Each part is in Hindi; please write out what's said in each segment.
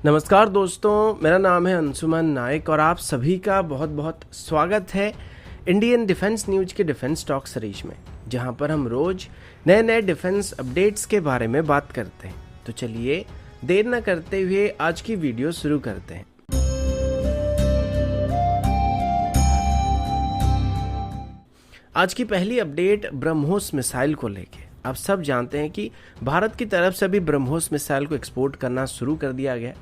नमस्कार दोस्तों, मेरा नाम है अंशुमन नायक और आप सभी का बहुत बहुत स्वागत है इंडियन डिफेंस न्यूज के डिफेंस टॉक सीरीज में, जहां पर हम रोज नए नए डिफेंस अपडेट्स के बारे में बात करते हैं। तो चलिए देर न करते हुए आज की वीडियो शुरू करते हैं। आज की पहली अपडेट ब्रह्मोस मिसाइल को लेके। आप सब जानते हैं कि भारत की तरफ से भी ब्रह्मोस मिसाइल को एक्सपोर्ट करना शुरू कर दिया गया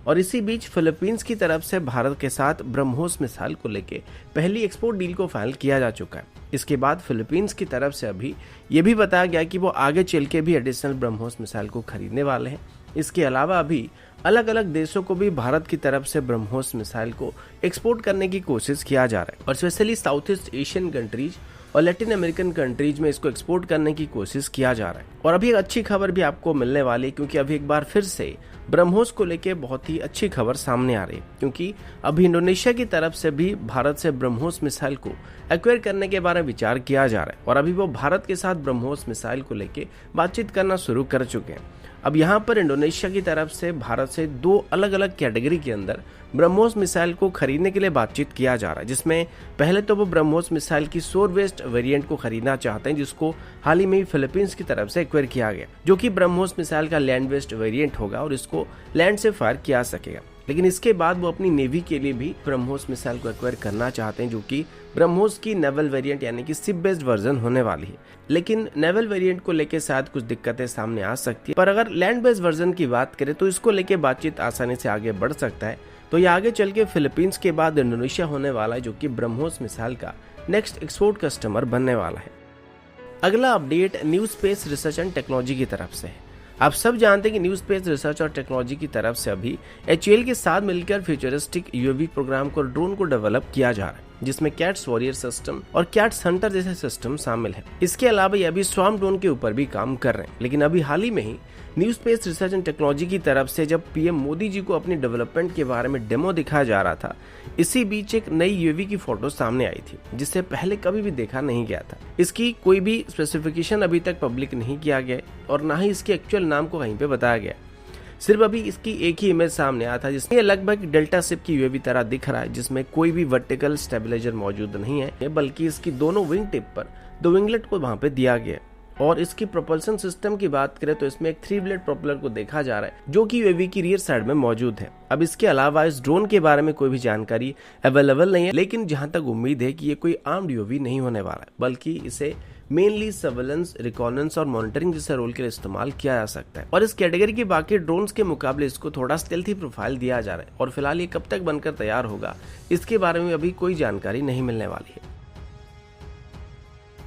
और इसी बीच फिलीपींस की तरफ से भारत के साथ ब्रह्मोस मिसाइल को लेके पहली एक्सपोर्ट डील को फाइनल किया जा चुका है। इसके बाद फिलीपींस की तरफ से अभी ये भी बताया गया कि वो आगे चल के भी एडिशनल ब्रह्मोस मिसाइल को खरीदने वाले हैं। इसके अलावा अभी अलग अलग देशों को भी भारत की तरफ से ब्रह्मोस मिसाइल को एक्सपोर्ट करने की कोशिश किया जा रहा है और specially south east Asian countries और लैटिन अमेरिकन कंट्रीज में इसको एक्सपोर्ट करने की कोशिश किया जा रहा है। और अभी एक अच्छी खबर भी आपको मिलने वाली है, क्योंकि अभी एक बार फिर से ब्रह्मोस को लेके बहुत ही अच्छी खबर सामने आ रही है, क्योंकि अभी इंडोनेशिया की तरफ से भी भारत से ब्रह्मोस मिसाइल को एक्वायर करने के बारे में विचार किया जा रहा है और अभी वो भारत के साथ ब्रह्मोस मिसाइल को लेके बातचीत करना शुरू कर चुके हैं। अब यहाँ पर इंडोनेशिया की तरफ से भारत से दो अलग अलग कैटेगरी के अंदर ब्रह्मोस मिसाइल को खरीदने के लिए बातचीत किया जा रहा है, जिसमें पहले तो वो ब्रह्मोस मिसाइल की शोर बेस्ड वेरिएंट को खरीदना चाहते हैं, जिसको हाल ही में फिलीपींस की तरफ से एक्वायर किया गया, जो कि ब्रह्मोस मिसाइल का लैंड बेस्ड वेरिएंट होगा और इसको लैंड से फायर किया सकेगा। लेकिन इसके बाद वो अपनी नेवी के लिए भी ब्रह्मोस मिसाइल को एक्वायर करना चाहते हैं, जो कि ब्रह्मोस की नेवल वेरिएंट यानी कि शिप बेस्ड वर्जन होने वाली है। लेकिन नेवल वेरिएंट को लेके शायद कुछ दिक्कतें सामने आ सकती है, पर अगर लैंड बेस्ड वर्जन की बात करें तो इसको लेके बातचीत आसानी से आगे बढ़ सकता है। तो ये आगे चल के फिलीपींस के बाद इंडोनेशिया होने वाला है, जो कि ब्रह्मोस मिसाइल का नेक्स्ट एक्सपोर्ट कस्टमर बनने वाला है। अगला update new space research and technology की तरफ से है। आप सब जानते हैं कि न्यू स्पेस रिसर्च और टेक्नोलॉजी की तरफ से अभी HAL के साथ मिलकर फ्यूचरिस्टिक UAV प्रोग्राम को ड्रोन को डेवलप किया जा रहा है, जिसमें कैट्स वॉरियर सिस्टम और कैट्स हंटर जैसे सिस्टम शामिल है। इसके अलावा ये अभी स्वार्म ड्रोन के ऊपर भी काम कर रहे हैं। लेकिन अभी हाल ही में ही new space research and technology की तरफ से जब PM मोदी जी को अपनी डेवलपमेंट के बारे में डेमो दिखाया जा रहा था, इसी बीच एक नई UAV की फोटो सामने आई थी, जिसे पहले कभी भी देखा नहीं गया था। इसकी कोई भी स्पेसिफिकेशन अभी तक पब्लिक नहीं किया गया और ना ही इसके एक्चुअल नाम को कहीं पे बताया गया। सिर्फ अभी इसकी एक ही इमेज सामने आया था, जिसमें लगभग डेल्टा शिप की UAV तरह दिख रहा है, जिसमें कोई भी वर्टिकल स्टेबलाइजर मौजूद नहीं है, बल्कि इसकी दोनों विंग टिप पर दो विंगलेट को वहां पे दिया गया है। और इसकी प्रोपल्शन सिस्टम की बात करें तो इसमें एक 3 ब्लेड प्रोपेलर को देखा जा रहा है, जो कि UAV की रियर साइड में मौजूद है। अब इसके अलावा इस ड्रोन के बारे में कोई भी जानकारी अवेलेबल नहीं है, लेकिन जहां तक उम्मीद है कि ये कोई आर्म्ड UAV नहीं होने वाला है, बल्कि इसे मेनली सर्वेलेंस, रिकॉनेंस और मॉनिटरिंग जैसे रोल के लिए इस्तेमाल किया जा सकता है। और इस कैटेगरी के बाकी ड्रोन्स के मुकाबले इसको थोड़ा स्टेल्थी प्रोफाइल दिया जा रहा है और फिलहाल ये कब तक बनकर तैयार होगा, इसके बारे में अभी कोई जानकारी नहीं मिलने वाली है।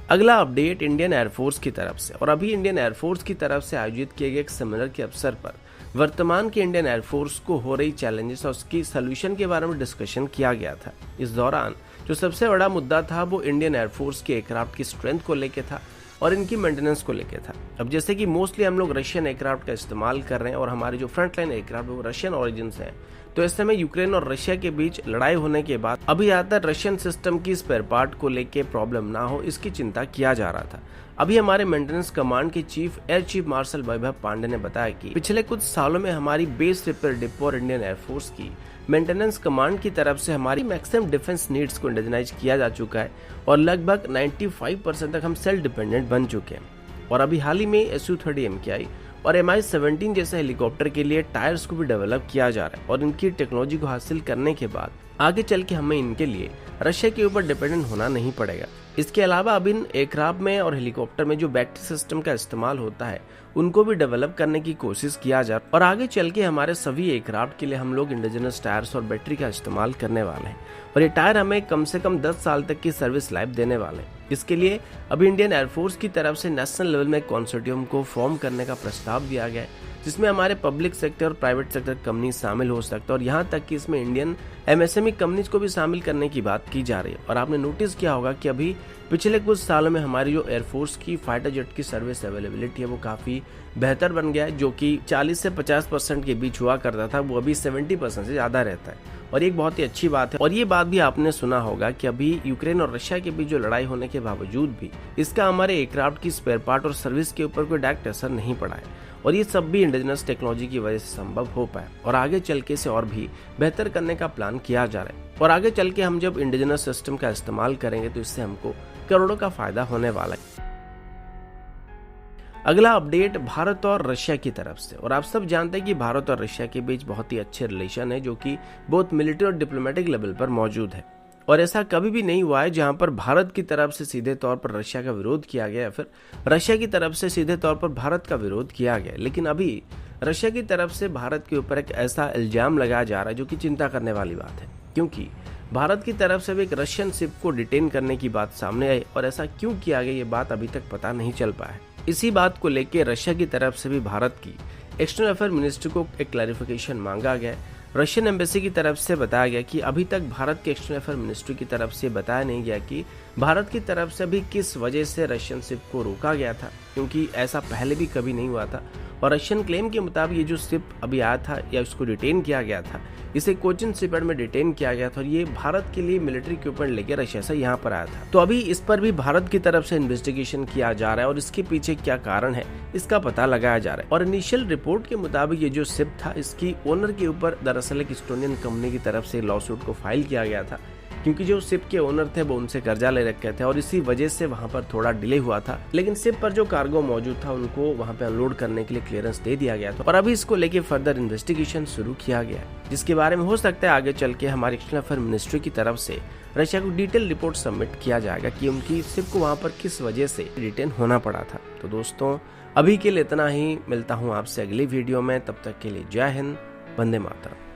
अगला अपडेट इंडियन एयरफोर्स की तरफ से। और अभी इंडियन एयरफोर्स की तरफ से आयोजित किए गए एक सेमिनार के अवसर पर वर्तमान के इंडियन एयरफोर्स को हो रही चैलेंजेस और उसकी सोल्यूशन के बारे में डिस्कशन किया गया था। इस दौरान जो सबसे बड़ा मुद्दा था वो इंडियन एयरफोर्स के एयरक्राफ्ट की स्ट्रेंथ को लेके था और इनकी मेंटेनेंस को लेके था। अब जैसे कि मोस्टली हम लोग रशियन एयरक्राफ्ट का इस्तेमाल कर रहे हैं और हमारे जो फ्रंटलाइन एयरक्राफ्ट वो रशियन ओरिजिन से हैं, तो इस समय यूक्रेन और रशिया के बीच लड़ाई होने के बाद अभी ज्यादातर रशियन सिस्टम की स्पेयर पार्ट को लेके प्रॉब्लम ना हो, इसकी चिंता किया जा रहा था। अभी हमारे मेंटेनेंस कमांड के चीफ एयर चीफ मार्शल वैभव पांडे ने बताया कि पिछले कुछ सालों में हमारी बेस रिपेयर डिपो और इंडियन एयरफोर्स की मेंटेनेंस कमांड की तरफ से हमारी मैक्सिमम डिफेंस नीड्स को इंडिजनाइज किया जा चुका है और लगभग 95% तक हम सेल्फ डिपेंडेंट बन चुके हैं। और अभी हाल ही में Su-30 MKI और Mi-17 जैसे हेलीकॉप्टर के लिए टायर्स को भी डेवलप किया जा रहा है और इनकी टेक्नोलॉजी को हासिल करने के बाद आगे चल के हमें इनके लिए रशिया के ऊपर डिपेंडेंट होना नहीं पड़ेगा। इसके अलावा अब इन एयरक्राफ्ट में और हेलीकॉप्टर में जो बैटरी सिस्टम का इस्तेमाल होता है उनको भी डेवलप करने की कोशिश किया जा रहा है और आगे चल के हमारे सभी एयरक्राफ्ट के लिए हम लोग इंडिजिनस टायर्स और बैटरी का इस्तेमाल करने वाले हैं और ये टायर हमें कम से कम 10 साल तक की सर्विस लाइफ देने वाले हैं। इसके लिए अभी इंडियन एयरफोर्स की तरफ से नेशनल लेवल में कंसोर्टियम को फॉर्म करने का प्रस्ताव दिया गया है, जिसमें हमारे पब्लिक सेक्टर और प्राइवेट सेक्टर कंपनी शामिल हो सकते हैं और यहाँ तक कि इसमें इंडियन MSME कंपनीज को भी शामिल करने की बात की जा रही है। और आपने नोटिस किया होगा कि अभी पिछले कुछ सालों में हमारी जो एयरफोर्स की फाइटर जेट की सर्विस अवेलेबिलिटी है वो काफ़ी बेहतर बन गया है, जो कि 40 से 50% के बीच हुआ करता था, वो अभी 70% से ज़्यादा रहता है और एक बहुत ही अच्छी बात है। और ये बात भी आपने सुना होगा कि अभी यूक्रेन और रशिया के बीच जो लड़ाई होने के बावजूद भी इसका हमारे एयरक्राफ्ट की स्पेयर पार्ट और सर्विस के ऊपर कोई डायरेक्ट असर नहीं पड़ा है और ये सब भी इंडिजिनस टेक्नोलॉजी की वजह से संभव हो पाया और आगे चल के इसे और भी बेहतर करने का प्लान किया जा रहा है। और आगे चल के हम जब इंडिजिनस सिस्टम का इस्तेमाल करेंगे तो इससे हमको करोड़ों का फायदा होने वाला है। अगला अपडेट भारत और रशिया की तरफ से। और आप सब जानते हैं कि भारत और रशिया के बीच बहुत ही अच्छे रिलेशन है, जो कि बहुत मिलिट्री और डिप्लोमेटिक लेवल पर मौजूद है। और ऐसा कभी भी नहीं हुआ है जहां पर भारत की तरफ से सीधे तौर पर रशिया का विरोध किया गया या फिर रशिया की तरफ से सीधे तौर पर भारत का विरोध किया गया। लेकिन अभी रशिया की तरफ से भारत के ऊपर एक ऐसा इल्जाम लगाया जा रहा है जो कि चिंता करने वाली बात है, क्योंकि भारत की तरफ से भी एक रशियन शिप को डिटेन करने की बात सामने आई। और ऐसा क्यों किया गया ये बात अभी तक पता नहीं चल पाया है। इसी बात को लेकर रशिया की तरफ से भी भारत की एक्सटर्नल अफेयर मिनिस्ट्री को एक क्लैरिफिकेशन मांगा गया। रशियन एम्बेसी की तरफ से बताया गया कि अभी तक भारत के एक्सटर्नल अफेयर मिनिस्ट्री की तरफ से बताया नहीं गया कि भारत की तरफ से भी किस वजह से रशियन शिप को रोका गया था, क्योंकि ऐसा पहले भी कभी नहीं हुआ था। और रशियन क्लेम के मुताबिक ये जो शिप अभी आया था या उसको डिटेन किया गया था, इसे कोचिन शिपयार्ड में डिटेन किया गया था और ये भारत के लिए मिलिट्री इक्विपमेंट लेके रशिया से यहाँ पर आया था। तो अभी इस पर भी भारत की तरफ से इन्वेस्टिगेशन किया जा रहा है और इसके पीछे क्या कारण है इसका पता लगाया जा रहा है। और इनिशियल रिपोर्ट के मुताबिक ये जो शिप था, इसकी ओनर के ऊपर दरअसल एक एस्टोनियन कंपनी की तरफ से लॉ सूट को फाइल किया गया था, क्योंकि जो शिप के ओनर थे वो उनसे कर्जा ले रखे थे और इसी वजह से वहां पर थोड़ा डिले हुआ था। लेकिन शिप पर जो कार्गो मौजूद था उनको वहां पे अनलोड करने के लिए क्लियरेंस दे दिया गया था और अभी इसको लेके फर्दर इन्वेस्टिगेशन शुरू किया गया है, जिसके बारे में हो सकता है आगे चल के हमारी एक्सटर्नल अफेयर मिनिस्ट्री की तरफ से रशिया को डिटेल रिपोर्ट सबमिट किया जाएगा कि उनकी शिप को वहां पर किस वजह से डिटेन होना पड़ा था। तो दोस्तों अभी के लिए इतना ही, मिलता हूँ आपसे अगली वीडियो में, तब तक के लिए जय हिंद, वंदे मातरम।